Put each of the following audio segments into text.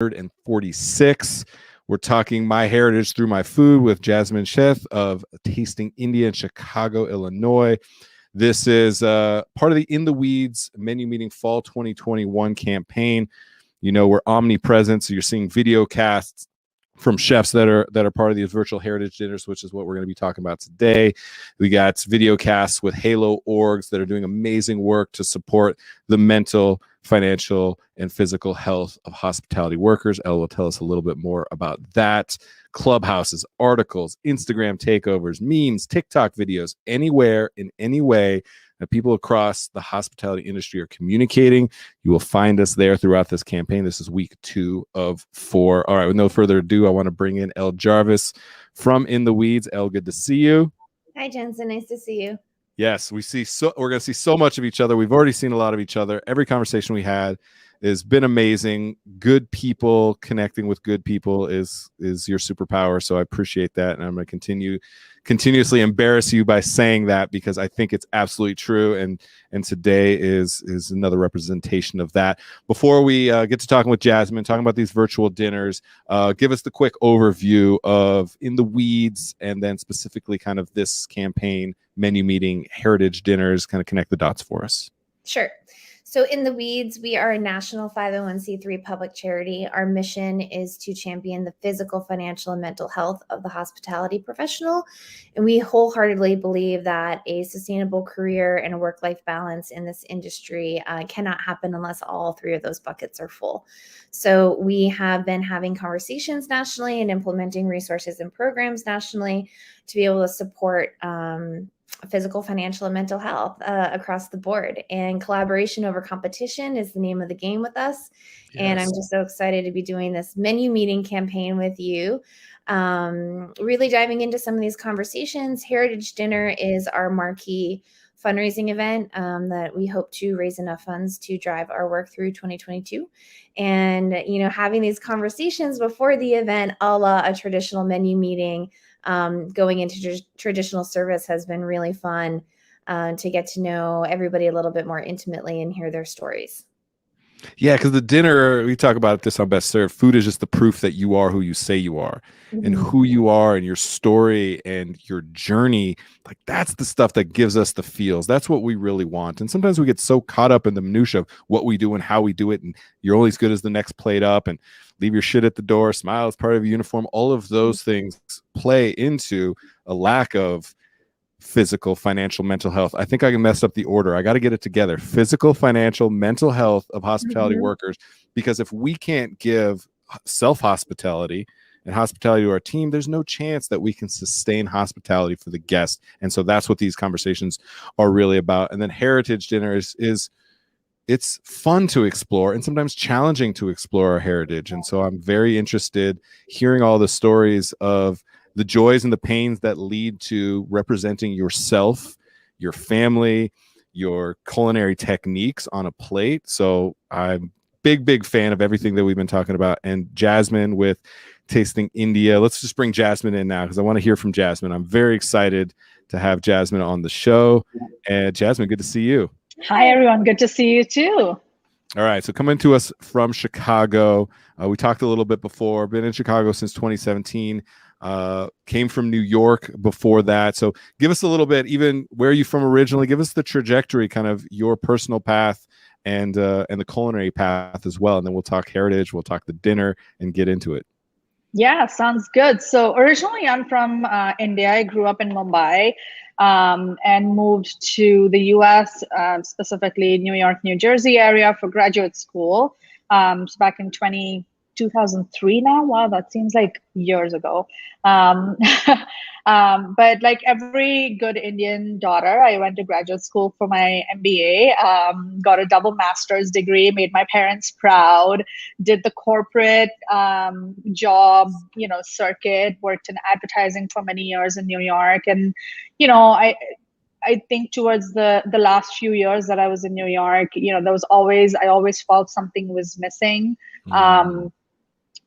146. We're talking My Heritage Through My Food with Jasmine Sheth of Tasting India in Chicago, Illinois. This is part of the In the Weeds Menu Meeting Fall 2021 campaign. You know, we're omnipresent, so you're seeing video casts from chefs that are part of these virtual heritage dinners, which is what we're going to be talking about today. We got video casts with Halo orgs that are doing amazing work to support the mental, financial, and physical health of hospitality workers. Elle will tell us a little bit more about that. Clubhouses, articles, Instagram takeovers, memes, TikTok videos, anywhere, in any way that people across the hospitality industry are communicating. You will find us there throughout this campaign. This is week 2 of 4. All right, with no further ado, I want to bring in Elle Jarvis from In the Weeds. Elle, good to see you. Hi, Jensen. Nice to see you. Yes, we're going to see so much of each other. We've already seen a lot of each other. Every conversation we had has been amazing. Good people connecting with good people is your superpower. So I appreciate that. And I'm going to continuously embarrass you by saying that, because I think it's absolutely true. And today is another representation of that. Before we get to talking with Jasmine, talking about these virtual dinners, give us the quick overview of In the Weeds, and then specifically kind of this campaign, Menu Meeting Heritage Dinners. Kind of connect the dots for us. Sure. So In the Weeds, we are a national 501c3 public charity. Our mission is to champion the physical, financial, and mental health of the hospitality professional. And we wholeheartedly believe that a sustainable career and a work-life balance in this industry cannot happen unless all 3 of those buckets are full. So we have been having conversations nationally and implementing resources and programs nationally to be able to support physical, financial, and mental health across the board. And collaboration over competition is the name of the game with us. Yes. And I'm just so excited to be doing this menu meeting campaign with you. Really diving into some of these conversations. Heritage Dinner is our marquee fundraising event that we hope to raise enough funds to drive our work through 2022. And, you know, having these conversations before the event, a la a traditional menu meeting, going into traditional service has been really fun to get to know everybody a little bit more intimately and hear their stories. Yeah, because the dinner, we talk about this on Best Served, food is just the proof that you are who you say you are. Mm-hmm. And who you are and your story and your journey, like that's the stuff that gives us the feels. That's what we really want. And sometimes we get so caught up in the minutia of what we do and how we do it. And you're only as good as the next plate up, and leave your shit at the door, smile as part of your uniform. All of those things play into a lack of physical, financial, mental health. I think I can mess up the order. I got to get it together. Physical, financial, mental health of hospitality workers. Because if we can't give self-hospitality and hospitality to our team, there's no chance that we can sustain hospitality for the guest. And so that's what these conversations are really about. And then Heritage Dinner is it's fun to explore and sometimes challenging to explore our heritage. And so I'm very interested hearing all the stories of the joys and the pains that lead to representing yourself, your family, your culinary techniques on a plate. So I'm big fan of everything that we've been talking about. And Jasmine with Tasting India. Let's just bring Jasmine in now because I want to hear from Jasmine. I'm very excited to have Jasmine on the show. And Jasmine, good to see you. Hi, everyone. Good to see you too. All right. So coming to us from Chicago, we talked a little bit before, been in Chicago since 2017, came from New York before that. So give us a little bit, even where are you from originally? Give us the trajectory, kind of your personal path and the culinary path as well. And then we'll talk heritage, we'll talk the dinner and get into it. Yeah, sounds good. So originally I'm from India. I grew up in Mumbai and moved to the US, specifically New York, New Jersey area for graduate school. So back in 2003 now. Wow, that seems like years ago. But like every good Indian daughter, I went to graduate school for my MBA, got a double master's degree, made my parents proud, did the corporate job, circuit, worked in advertising for many years in New York. And, I think towards the last few years that I was in New York, I always felt something was missing.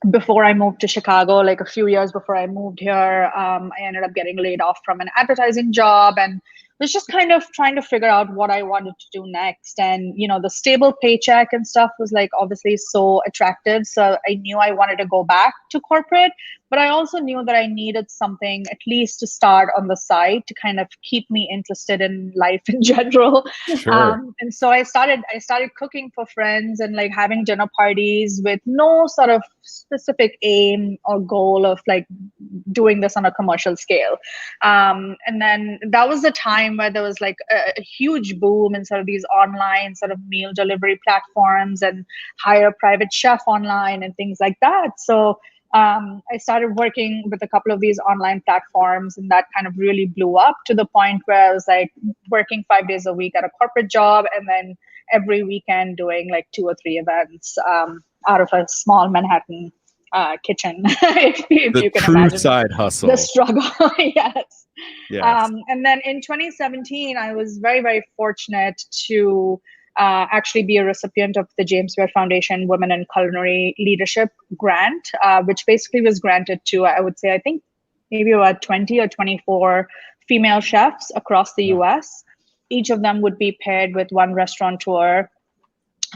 Before I moved to Chicago, like a few years before I moved here, I ended up getting laid off from an advertising job and was just kind of trying to figure out what I wanted to do next. And, the stable paycheck and stuff was like obviously so attractive. So I knew I wanted to go back to corporate, but I also knew that I needed something at least to start on the side to kind of keep me interested in life in general. Sure. And so I started cooking for friends and like having dinner parties with no sort of specific aim or goal of like doing this on a commercial scale. And then that was the time where there was like a huge boom in sort of these online sort of meal delivery platforms and hire a private chef online and things like that. So I started working with a couple of these online platforms, and that kind of really blew up to the point where I was like working 5 days a week at a corporate job, and then every weekend doing like 2 or 3 events out of a small Manhattan kitchen, if you can true imagine side hustle. the struggle. Yes. Yes. And then in 2017, I was very, very fortunate to actually be a recipient of the James Beard Foundation Women in Culinary Leadership Grant, which basically was granted to, I would say, I think maybe about 20 or 24 female chefs across the US. Each of them would be paired with one restaurateur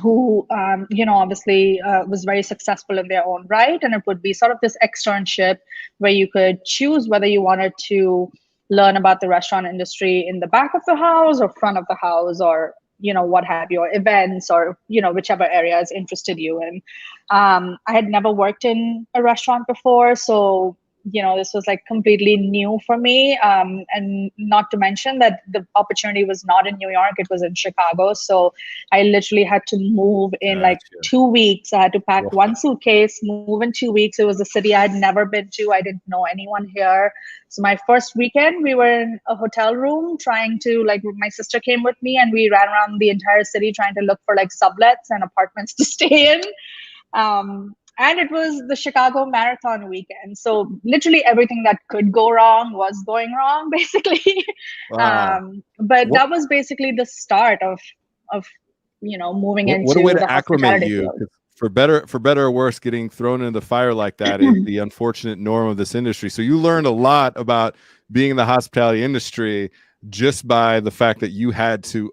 who, obviously was very successful in their own right. And it would be sort of this externship where you could choose whether you wanted to learn about the restaurant industry in the back of the house or front of the house, or what have you, or events, or whichever areas interested you in. I had never worked in a restaurant before, so this was like completely new for me. And not to mention that the opportunity was not in New York, it was in Chicago. So I literally had to move in like 2 weeks. I had to pack one suitcase, move in 2 weeks. It was a city I had never been to. I didn't know anyone here. So my first weekend, we were in a hotel room trying to, like, my sister came with me, and we ran around the entire city trying to look for like sublets and apartments to stay in. And it was the Chicago Marathon weekend. So literally everything that could go wrong was going wrong, basically. Wow. But that was basically the start of moving into what a way to the acclimate hospitality you. field. For better or worse, getting thrown into the fire like that is the unfortunate norm of this industry. So you learned a lot about being in the hospitality industry just by the fact that you had to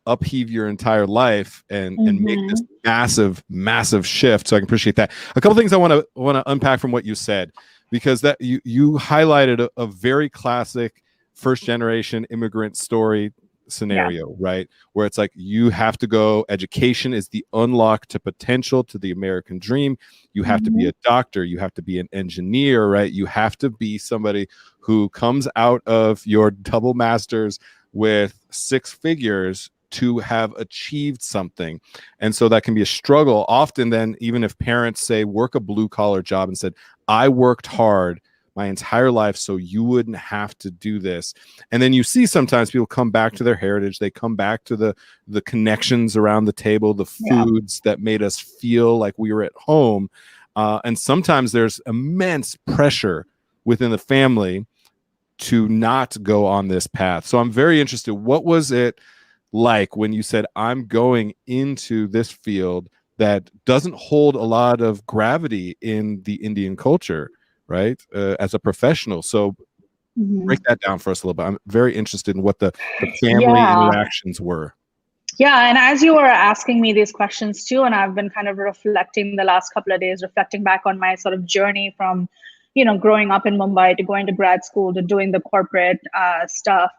upheave your entire life and make this massive shift. So I can appreciate that. A couple things I want to unpack from what you said, because that you highlighted a very classic first generation immigrant story scenario, right? Where it's like, you have to go, education is the unlock to potential, to the American dream. You have to be a doctor, you have to be an engineer, right? You have to be somebody who comes out of your double masters with 6 figures to have achieved something. And so that can be a struggle often. Then, even if parents say work a blue collar job and said, I worked hard my entire life so you wouldn't have to do this. And then you see sometimes people come back to their heritage, they come back to the connections around the table, the foods that made us feel like we were at home. And sometimes there's immense pressure within the family to not go on this path. So I'm very interested, what was it like when you said, I'm going into this field that doesn't hold a lot of gravity in the Indian culture, right? As a professional. So break that down for us a little bit. I'm very interested in what the family interactions were. Yeah, and as you were asking me these questions too, and I've been kind of reflecting the last couple of days, reflecting back on my sort of journey from, growing up in Mumbai to going to grad school to doing the corporate stuff.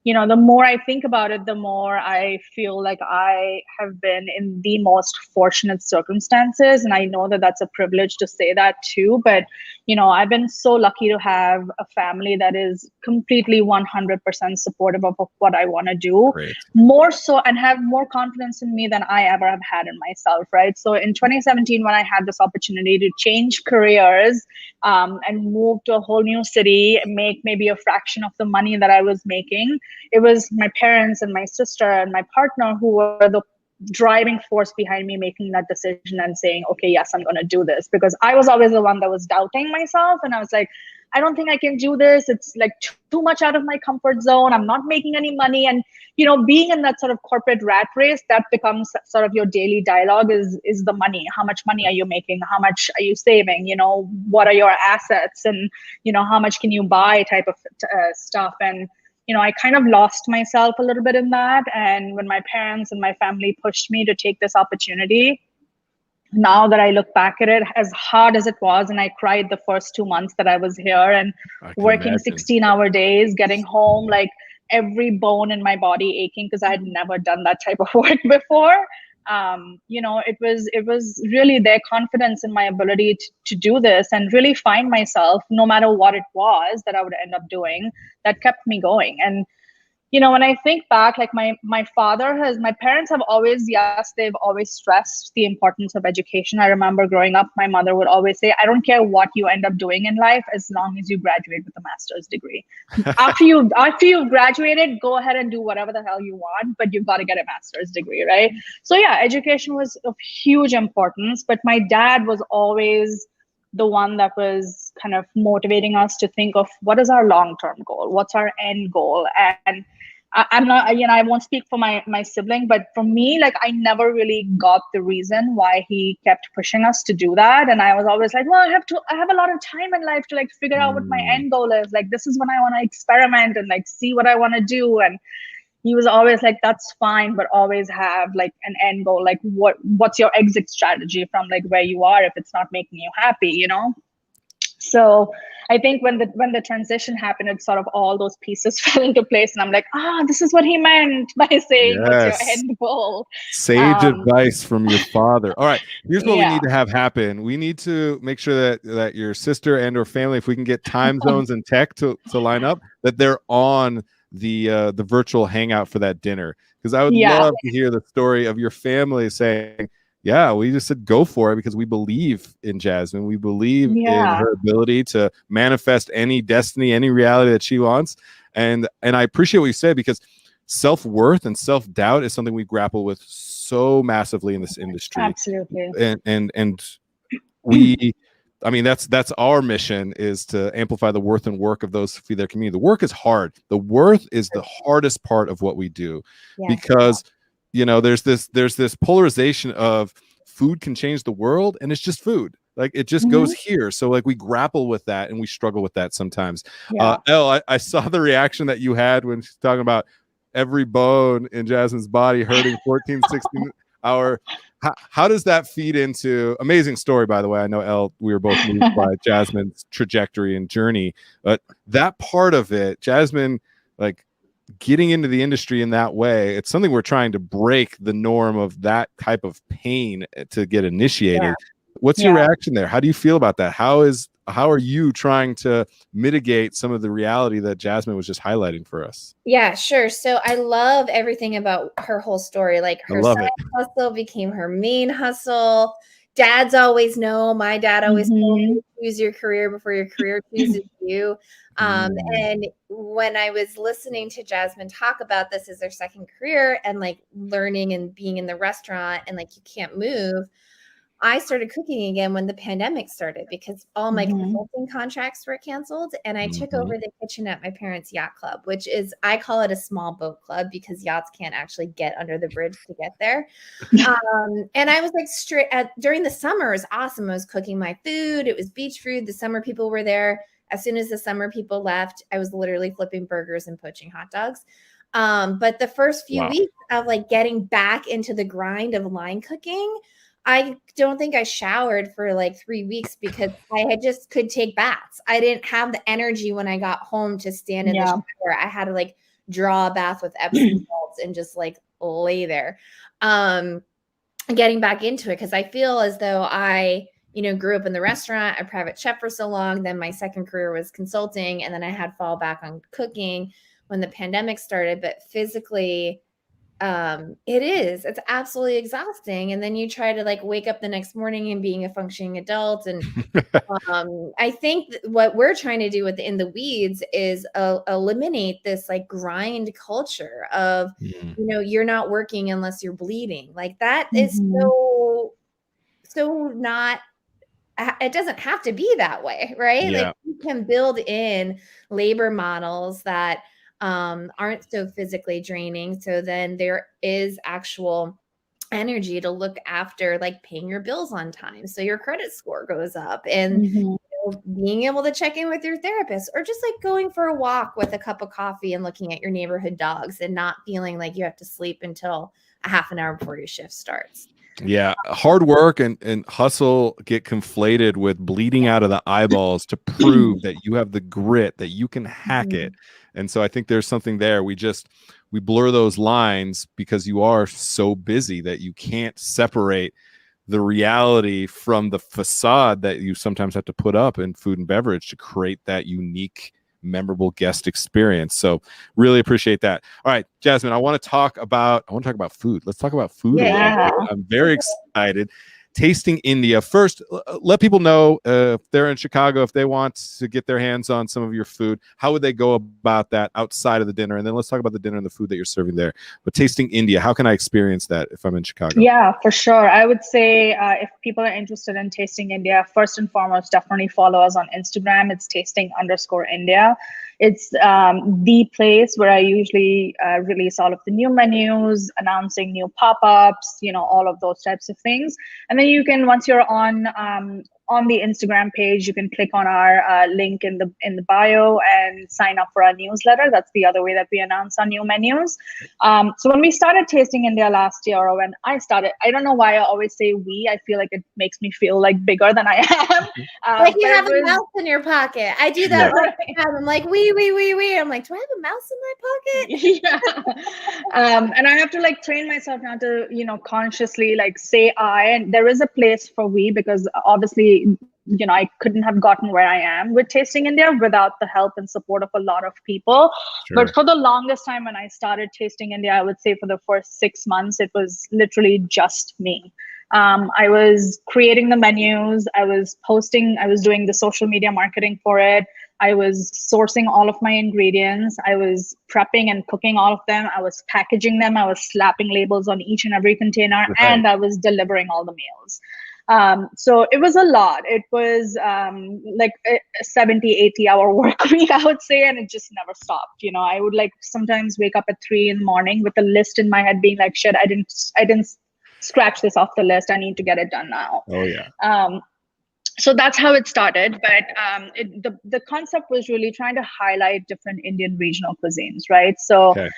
The more I think about it, the more I feel like I have been in the most fortunate circumstances. And I know that that's a privilege to say that too. But, I've been so lucky to have a family that is completely 100% supportive of what I want to do. Great. More so, and have more confidence in me than I ever have had in myself, right? So in 2017, when I had this opportunity to change careers and move to a whole new city, make maybe a fraction of the money that I was making, it was my parents and my sister and my partner who were the driving force behind me making that decision and saying, okay, yes, I'm going to do this. Because I was always the one that was doubting myself. And I was like, I don't think I can do this. It's like too much out of my comfort zone. I'm not making any money. And, being in that sort of corporate rat race, that becomes sort of your daily dialogue is the money. How much money are you making? How much are you saving? What are your assets? And, how much can you buy type of stuff. And I kind of lost myself a little bit in that. And when my parents and my family pushed me to take this opportunity, now that I look back at it, as hard as it was, and I cried the first 2 months that I was here and I can working imagine. 16-hour days, getting home, like every bone in my body aching because I had never done that type of work before. It was really their confidence in my ability to do this and really find myself, no matter what it was that I would end up doing, that kept me going. And when I think back, like my parents have always, yes, they've always stressed the importance of education. I remember growing up, my mother would always say, I don't care what you end up doing in life, as long as you graduate with a master's degree. After you've graduated, go ahead and do whatever the hell you want, but you've got to get a master's degree, right? So yeah, education was of huge importance, but my dad was always the one that was kind of motivating us to think of what is our long-term goal, what's our end goal. And I'm not, I won't speak for my sibling, but for me, like, I never really got the reason why he kept pushing us to do that. And I was always like, well, I have a lot of time in life to like figure out what my end goal is. Like, this is when I want to experiment and like see what I want to do. And he was always like, that's fine, but always have like an end goal. Like what's your exit strategy from like where you are if it's not making you happy, So I think when the transition happened, it's sort of all those pieces fell into place, and I'm like, this is what he meant by saying, what's your end goal? Sage advice from your father. All right, here's what we Yeah. need to have happen. We need to make sure that your sister and or family, if we can get time zones and tech to line up, that they're on the virtual hangout for that dinner, because I would love to hear the story of your family saying, yeah, we just said go for it because we believe in Jasmine. We believe in her ability to manifest any destiny, any reality that she wants. And I appreciate what you said, because self-worth and self-doubt is something we grapple with so massively in this industry. Absolutely. And we, I mean, that's our mission, is to amplify the worth and work of those who feed their community. The work is hard. The worth is the hardest part of what we do, because there's this polarization of food can change the world, and it's just food. Like, it just goes here. So like, we grapple with that and we struggle with that sometimes. Elle, I saw the reaction that you had when she's talking about every bone in Jasmine's body hurting 14, 16 hour. How does that feed into, amazing story, by the way. I know, Elle, we were both moved by Jasmine's trajectory and journey, but that part of it, Jasmine, like, getting into the industry in that way, it's something we're trying to break the norm of that type of pain to get initiated. What's your reaction there? How do you feel about that? How are you trying to mitigate some of the reality that Jasmine was just highlighting for us? Yeah, sure. So I love everything about her whole story. Like, her side hustle became her main hustle. Dads always know. My dad always told me, choose your career before your career chooses you. And when I was listening to Jasmine talk about this as her second career and like learning and being in the restaurant and like you can't move, I started cooking again when the pandemic started, because all my consulting contracts were canceled, and I took over the kitchen at my parents' yacht club, which is, I call it a small boat club because yachts can't actually get under the bridge to get there. And I was like, during the summer, it was awesome. I was cooking my food. It was beach food. The summer people were there. As soon as the summer people left, I was literally flipping burgers and poaching hot dogs. But the first few weeks of like getting back into the grind of line cooking, I don't think I showered for like 3 weeks because I just could take baths. I didn't have the energy when I got home to stand in the shower. I had to like draw a bath with Epsom salts and just like lay there. Getting back into it, because I feel as though I, grew up in the restaurant, a private chef for so long. Then my second career was consulting, and then I had fall back on cooking when the pandemic started. But physically, it's absolutely exhausting. And then you try to like wake up the next morning and being a functioning adult. And I think what we're trying to do with In the Weeds is eliminate this like grind culture of, you're not working unless you're bleeding. Like, that is so not, it doesn't have to be that way, right? Like, you can build in labor models that aren't so physically draining. So then there is actual energy to look after like paying your bills on time, so your credit score goes up, and being able to check in with your therapist, or just like going for a walk with a cup of coffee and looking at your neighborhood dogs and not feeling like you have to sleep until a half an hour before your shift starts. Yeah, hard work and hustle get conflated with bleeding out of the eyeballs to prove that you have the grit, that you can hack it. And so I think there's something there. We blur those lines because you are so busy that you can't separate the reality from the facade that you sometimes have to put up in food and beverage to create that unique, memorable guest experience. So really appreciate that. All right, Jasmine, I want to talk about food. Let's talk about food. Yeah. I'm very excited. Tasting India. First, let people know if they're in Chicago, if they want to get their hands on some of your food, how would they go about that outside of the dinner? And then let's talk about the dinner and the food that you're serving there. But Tasting India, how can I experience that if I'm in Chicago? Yeah, for sure. I would say if people are interested in Tasting India, first and foremost, definitely follow us on Instagram. It's tasting_India. It's the place where I usually release all of the new menus, announcing new pop-ups, all of those types of things. And then you can, once you're on the Instagram page, you can click on our link in the bio and sign up for our newsletter. That's the other way that we announce our new menus. So when we started Tasting India last year, or when I started, I don't know why I always say we. I feel like it makes me feel like bigger than I am. Like you have a mouse in your pocket. I do that. I'm like, we. I'm like, do I have a mouse in my pocket? Yeah. And I have to like train myself now to, consciously like say I, and there is a place for we, because obviously, I couldn't have gotten where I am with Tasting India without the help and support of a lot of people. Sure. But for the longest time when I started Tasting India, I would say for the first 6 months, it was literally just me. I was creating the menus, I was posting, I was doing the social media marketing for it. I was sourcing all of my ingredients. I was prepping and cooking all of them. I was packaging them. I was slapping labels on each and every container, right. And I was delivering all the meals. So it was a lot. It was like a 70-80 hour work week, I would say, and it just never stopped. I would like sometimes wake up at 3 a.m. with a list in my head being like, shit, I didn't scratch this off the list. I need to get it done now. Oh yeah. So that's how it started. But the concept was really trying to highlight different Indian regional cuisines, right? So, okay.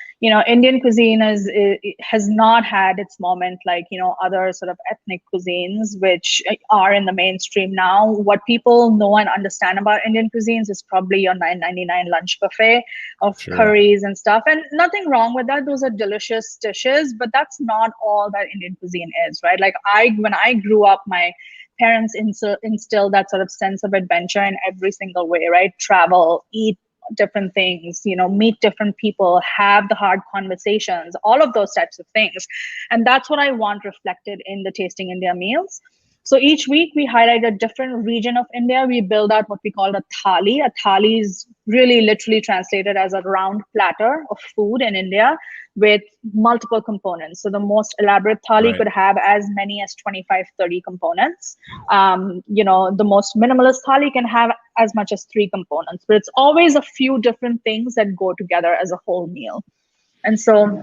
Indian cuisine has not had its moment like, other sort of ethnic cuisines, which are in the mainstream now. What people know and understand about Indian cuisines is probably your $9.99 lunch buffet of sure. curries and stuff. And nothing wrong with that. Those are delicious dishes, but that's not all that Indian cuisine is, right? Like when I grew up, my parents instill that sort of sense of adventure in every single way, right? Travel, eat different things, meet different people, have the hard conversations, all of those types of things. And that's what I want reflected in the Tasting India meals. So each week we highlight a different region of India. We build out what we call a thali. A thali is really literally translated as a round platter of food in India with multiple components. So the most elaborate thali right. could have as many as 25-30 components. The most minimalist thali can have as much as 3 components, but it's always a few different things that go together as a whole meal. And so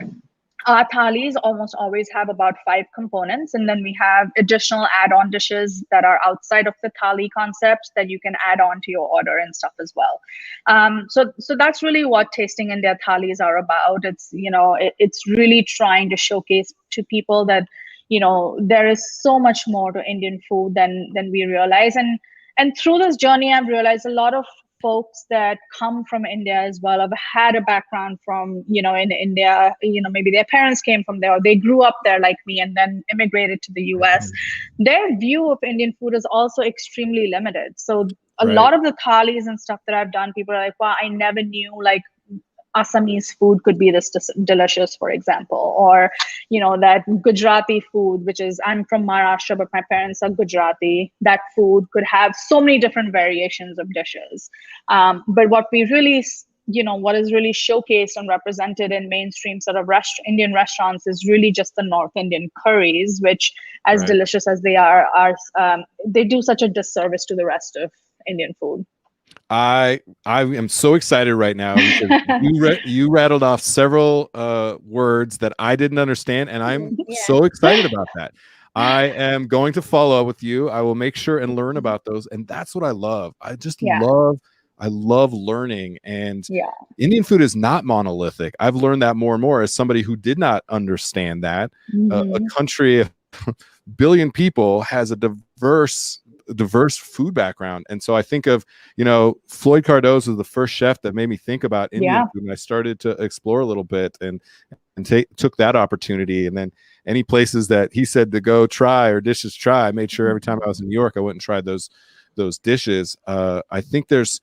our thalis almost always have about 5 components, and then we have additional add-on dishes that are outside of the thali concept that you can add on to your order and stuff as well. So that's really what Tasting India thalis are about. It's it's really trying to showcase to people that there is so much more to Indian food than we realize, and through this journey I've realized a lot of folks that come from India as well have had a background from, in India, maybe their parents came from there, or they grew up there like me and then immigrated to the US. Their view of Indian food is also extremely limited. So a right. lot of the thalis and stuff that I've done, people are like, wow, I never knew like Assamese food could be this delicious, for example, or that Gujarati food, which is, I'm from Maharashtra, but my parents are Gujarati. That food could have so many different variations of dishes. But what we really, what is really showcased and represented in mainstream sort of Indian restaurants is really just the North Indian curries, which, as right. delicious as they are they do such a disservice to the rest of Indian food. I am so excited right now because you rattled off several words that I didn't understand, and I'm so excited about that. I am going to follow up with you. I will make sure and learn about those. And that's what I love. I love learning. And Indian food is not monolithic. I've learned that more and more as somebody who did not understand that. A country of billion people has a diverse food background. And so I think of, Floyd Cardoz was the first chef that made me think about Indian food. And I started to explore a little bit and took that opportunity. And then any places that he said to go try or dishes try, I made sure every time I was in New York, I went and tried those dishes. I think there's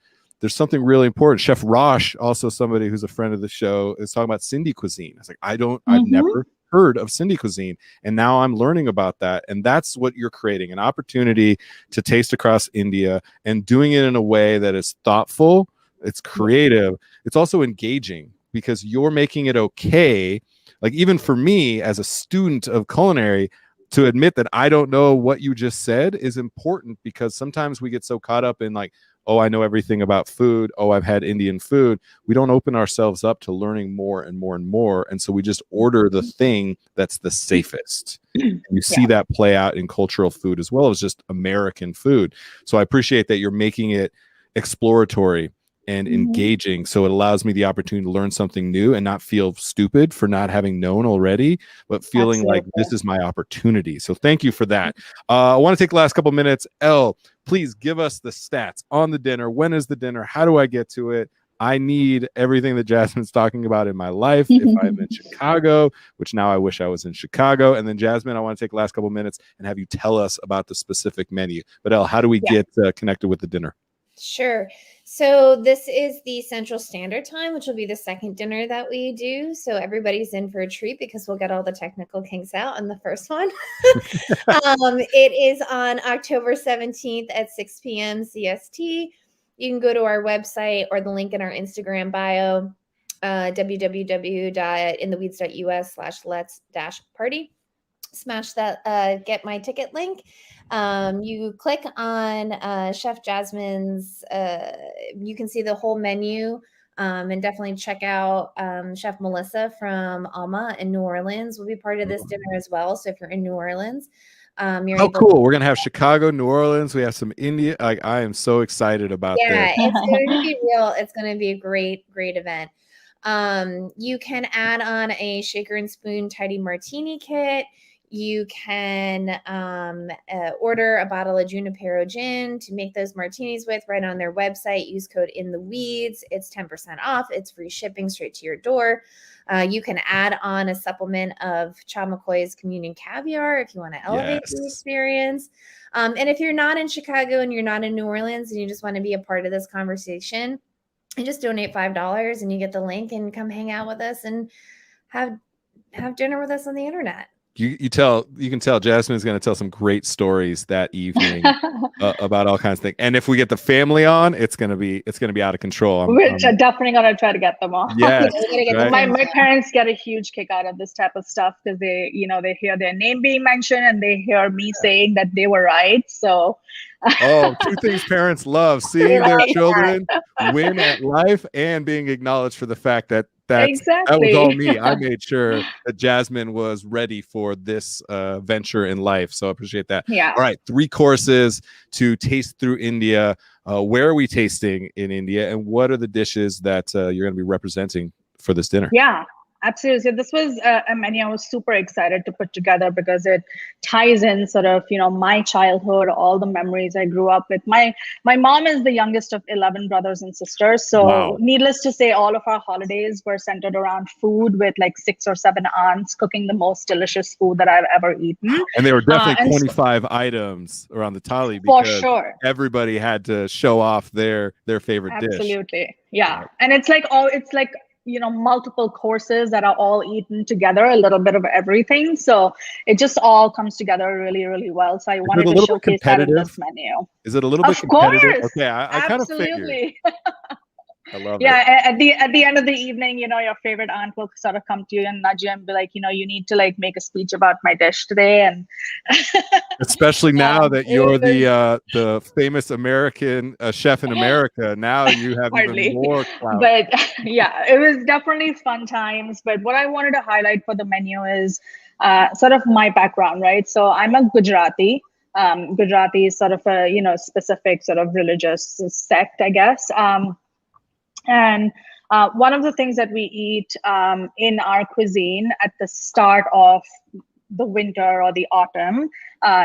something really important. Chef Rosh, also somebody who's a friend of the show, is talking about Sindhi cuisine. It's like, I've never heard of Sindhi cuisine, and now I'm learning about that. And that's what you're creating, an opportunity to taste across India and doing it in a way that is thoughtful, it's creative, it's also engaging, because you're making it okay. Like, even for me as a student of culinary, to admit that I don't know what you just said is important, because sometimes we get so caught up in like, oh, I know everything about food. Oh, I've had Indian food. We don't open ourselves up to learning more and more and more. And so we just order the thing that's the safest. And you see that play out in cultural food as well as just American food. So I appreciate that you're making it exploratory and engaging, so it allows me the opportunity to learn something new and not feel stupid for not having known already, but feeling like this is my opportunity. So thank you for that. I want to take the last couple minutes. Elle, please give us the stats on the dinner. When is the dinner? How do I get to it? I need everything that Jasmine's talking about in my life. If I'm in Chicago, which now I wish I was in Chicago. And then Jasmine, I want to take the last couple minutes and have you tell us about the specific menu. But Elle, how do we get connected with the dinner? Sure. So this is the Central Standard Time, which will be the second dinner that we do. So everybody's in for a treat because we'll get all the technical kinks out on the first one. It is on October 17th at 6 p.m. CST. You can go to our website or the link in our Instagram bio, www.intheweeds.us/let's-party. Smash that get my ticket link. You click on Chef Jasmine's, you can see the whole menu, and definitely check out Chef Melissa from Alma in New Orleans will be part of this dinner as well. So if you're in New Orleans, you're cool. We're gonna have Chicago, New Orleans. We have some India. Like, I am so excited about this. It's going to be real. It's going to be a great event. You can add on a shaker and spoon tidy martini kit. You can order a bottle of Junipero gin to make those martinis with right on their website. Use code INTHEWEEDS. It's 10% off. It's free shipping straight to your door. You can add on a supplement of Cha McCoy's Communion Caviar if you want to elevate the experience. And if you're not in Chicago and you're not in New Orleans and you just want to be a part of this conversation, you just donate $5 and you get the link and come hang out with us and have dinner with us on the internet. You can tell Jasmine's going to tell some great stories that evening about all kinds of things. And if we get the family on, it's going to be out of control. We're definitely going to try to get them on. Yes, right. My parents get a huge kick out of this type of stuff because they hear their name being mentioned and they hear me saying that they were right. So. Two things parents love: seeing their children win at life and being acknowledged for the fact that that was all me. I made sure that Jasmine was ready for this venture in life. So I appreciate that. Yeah. All right. 3 courses to taste through India. Where are we tasting in India? And what are the dishes that you're going to be representing for this dinner? Yeah. Absolutely. So this was a menu I was super excited to put together because it ties in sort of, my childhood, all the memories I grew up with. My mom is the youngest of 11 brothers and sisters. So needless to say, all of our holidays were centered around food with like 6 or 7 aunts cooking the most delicious food that I've ever eaten. And they were definitely 25 items around the tally because for sure. Everybody had to show off their favorite dish. Absolutely. Yeah. And it's like multiple courses that are all eaten together, a little bit of everything. So it just all comes together really, really well. So I wanted to showcase that in this menu. Is it a little bit competitive? Okay, I kind of figured. I love Yeah, it. at the end of the evening, your favorite aunt will sort of come to you and nudge you and be like, you need to like make a speech about my dish today. And Especially now that it you're was the famous American chef in America. Now you have even hardly, more clout. but yeah, it was definitely fun times. But what I wanted to highlight for the menu is sort of my background, right? So I'm a Gujarati. Gujarati is sort of a specific sort of religious sect, I guess. And one of the things that we eat in our cuisine at the start of the winter or the autumn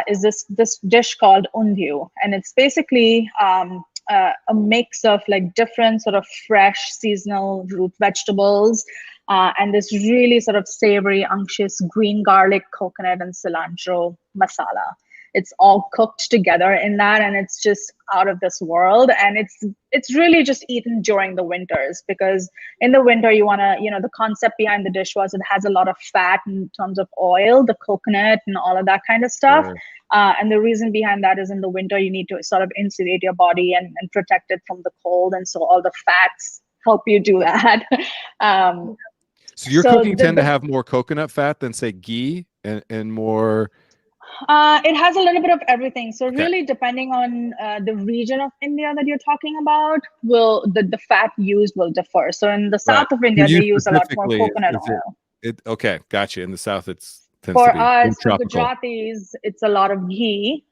is this dish called undhiyu, and it's basically a mix of like different sort of fresh seasonal root vegetables and this really sort of savory, unctuous green garlic, coconut, and cilantro masala. It's all cooked together in that, and it's just out of this world. And it's really just eaten during the winters, because in the winter you want to, the concept behind the dish was it has a lot of fat in terms of oil, the coconut and all of that kind of stuff. Sure. And the reason behind that is in the winter you need to sort of insulate your body and protect it from the cold, and so all the fats help you do that. So your cooking tend to have more coconut fat than say ghee and more. It has a little bit of everything. So really, depending on the region of India that you're talking about, the fat used will differ. So in the south of India, they use a lot more coconut oil. Okay, gotcha. In the south, tends For to be us, for tropical. Gujaratis, it's a lot of ghee.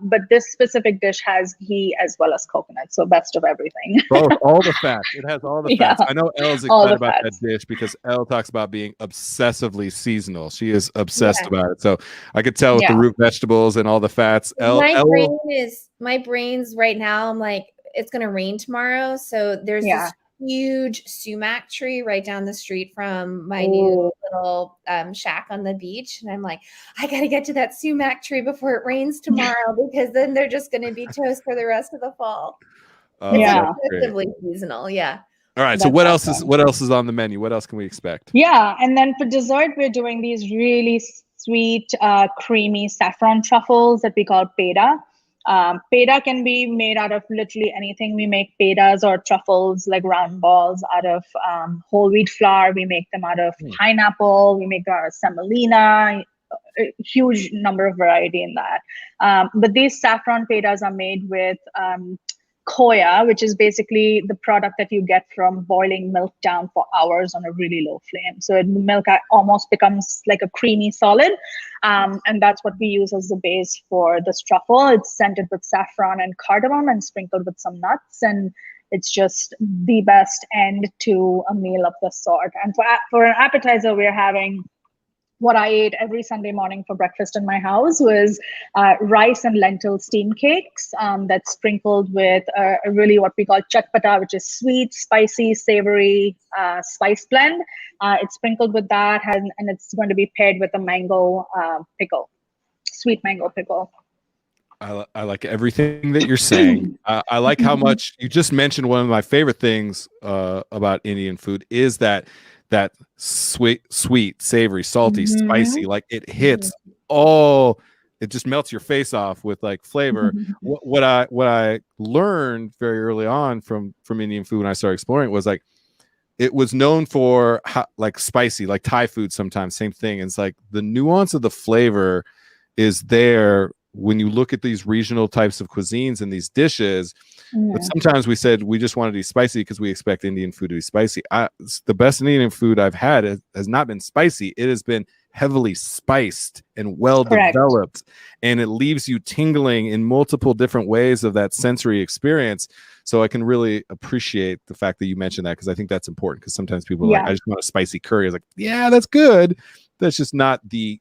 But this specific dish has ghee as well as coconut. So best of everything. Both, all the fats. It has all the fats. I know Elle's excited about that dish because Elle talks about being obsessively seasonal. She is obsessed about it. So I could tell with the root vegetables and all the fats. My brain's right now. I'm like, it's gonna rain tomorrow. So there's this huge sumac tree right down the street from my new little shack on the beach, and I'm like, I gotta get to that sumac tree before it rains tomorrow, because then they're just gonna be toast for the rest of the fall. It's excessively seasonal. All right, so what else is on the menu? What else can we expect? And then for dessert, we're doing these really sweet creamy saffron truffles that we call peda. Peda can be made out of literally anything. We make pedas or truffles, like round balls, out of whole wheat flour. We make them out of pineapple. We make them out of semolina. A huge number of variety in that. But these saffron pedas are made with koya, which is basically the product that you get from boiling milk down for hours on a really low flame. So the milk almost becomes like a creamy solid. And that's what we use as the base for this truffle. It's scented with saffron and cardamom and sprinkled with some nuts. And it's just the best end to a meal of this sort. And for an appetizer, we're having what I ate every Sunday morning for breakfast in my house was rice and lentil steam cakes that's sprinkled with really what we call chatpata, which is sweet, spicy, savory spice blend. It's sprinkled with that, and it's going to be paired with a mango pickle, sweet mango pickle. I like everything that you're saying. I like how much you just mentioned. One of my favorite things about Indian food is that sweet, savory, salty, spicy, like it hits all, it just melts your face off with like flavor. What I learned very early on from Indian food when I started exploring it was like, it was known for like spicy, like Thai food sometimes, same thing. And it's like the nuance of the flavor is there when you look at these regional types of cuisines and these dishes. But sometimes we said we just want to be spicy because we expect Indian food to be spicy. The best Indian food I've had has not been spicy. It has been heavily spiced and well developed, and it leaves you tingling in multiple different ways of that sensory experience. So I can really appreciate the fact that you mentioned that, because I think that's important, because sometimes people are like, I just want a spicy curry. I was like, yeah, that's good. That's just not the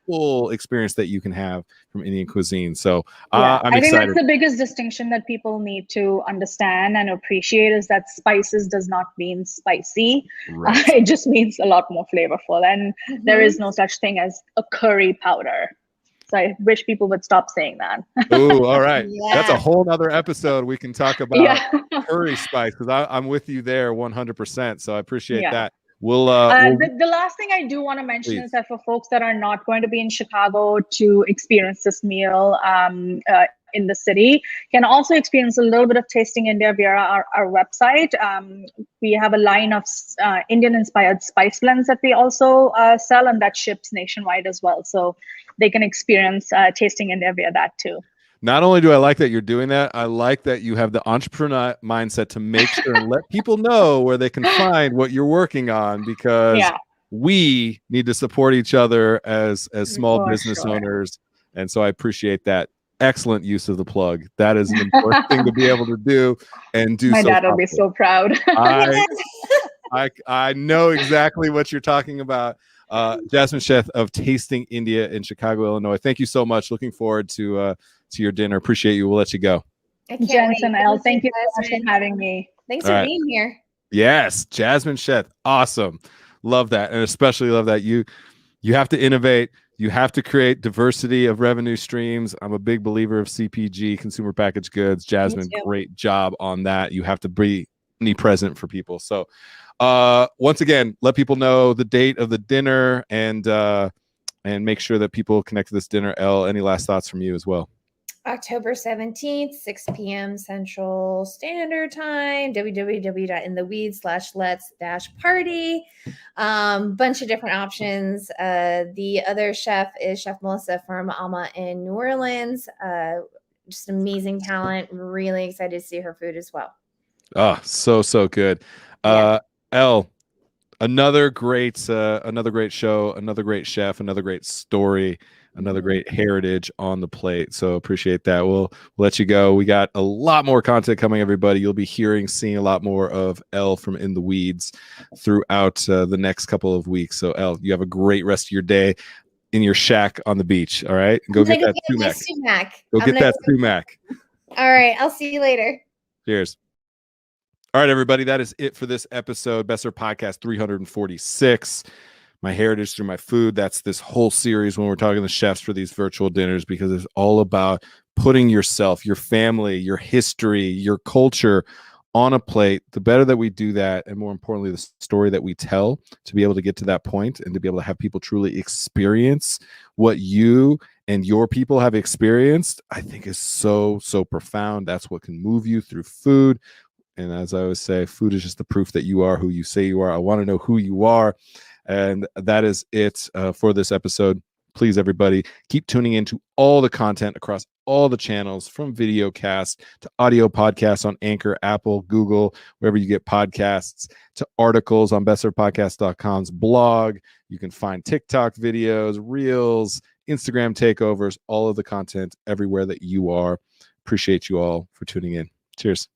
full experience that you can have from Indian cuisine. So I'm excited. I think that's the biggest distinction that people need to understand and appreciate, is that spices does not mean spicy. It just means a lot more flavorful. And there is no such thing as a curry powder. So I wish people would stop saying that. Oh, all right. That's a whole nother episode. We can talk about curry spice, because I'm with you there 100%. So I appreciate that. The last thing I do want to mention is that for folks that are not going to be in Chicago to experience this meal, in the city can also experience a little bit of Tasting India via our website. We have a line of Indian-inspired spice blends that we also sell, and that ships nationwide as well. So they can experience Tasting India via that too. Not only do I like that you're doing that, I like that you have the entrepreneur mindset to make sure and let people know where they can find what you're working on, because we need to support each other as small business owners. And so I appreciate that. Excellent use of the plug. That is an important thing to be able to do and do. My so dad will be so proud. I know exactly what you're talking about. Jasmine Sheth of Tasting India in Chicago, Illinois. Thank you so much. Looking forward to your dinner. Appreciate you. We'll let you go. Jensen, Elle, thank you so much for having me. Thanks for being here. Yes, Jasmine Sheth. Awesome. Love that. And especially love that you have to innovate. You have to create diversity of revenue streams. I'm a big believer of CPG, consumer packaged goods. Jasmine, great job on that. You have to be present for people. So once again, let people know the date of the dinner and make sure that people connect to this dinner. Elle, any last thoughts from you as well? October 17th, 6 p.m. Central Standard Time, www.intheweeds.let's-party. Bunch of different options. The other chef is Chef Melissa from Alma in New Orleans. Just amazing talent. Really excited to see her food as well. Oh, so good. Elle, another great show, another great chef, another great story, another great heritage on the plate. So appreciate that. We'll let you go. We got a lot more content coming, everybody. You'll be seeing a lot more of Elle from In the Weeds throughout the next couple of weeks. So Elle, you have a great rest of your day in your shack on the beach. All right. Go get that sumac. Go get that sumac. All right. I'll see you later. Cheers. All right, everybody. That is it for this episode. Best Served Podcast 346. My heritage through my food. That's this whole series when we're talking to chefs for these virtual dinners, because it's all about putting yourself, your family, your history, your culture on a plate. The better that we do that, and more importantly, the story that we tell to be able to get to that point and to be able to have people truly experience what you and your people have experienced, I think is so profound. That's what can move you through food. And as I always say, food is just the proof that you are who you say you are. I want to know who you are. And that is it for this episode. Please, everybody, keep tuning into all the content across all the channels, from video cast to audio podcasts on Anchor, Apple, Google, wherever you get podcasts, to articles on bestservedpodcast.com's blog. You can find TikTok videos, Reels, Instagram takeovers, all of the content everywhere that you are. Appreciate you all for tuning in. Cheers.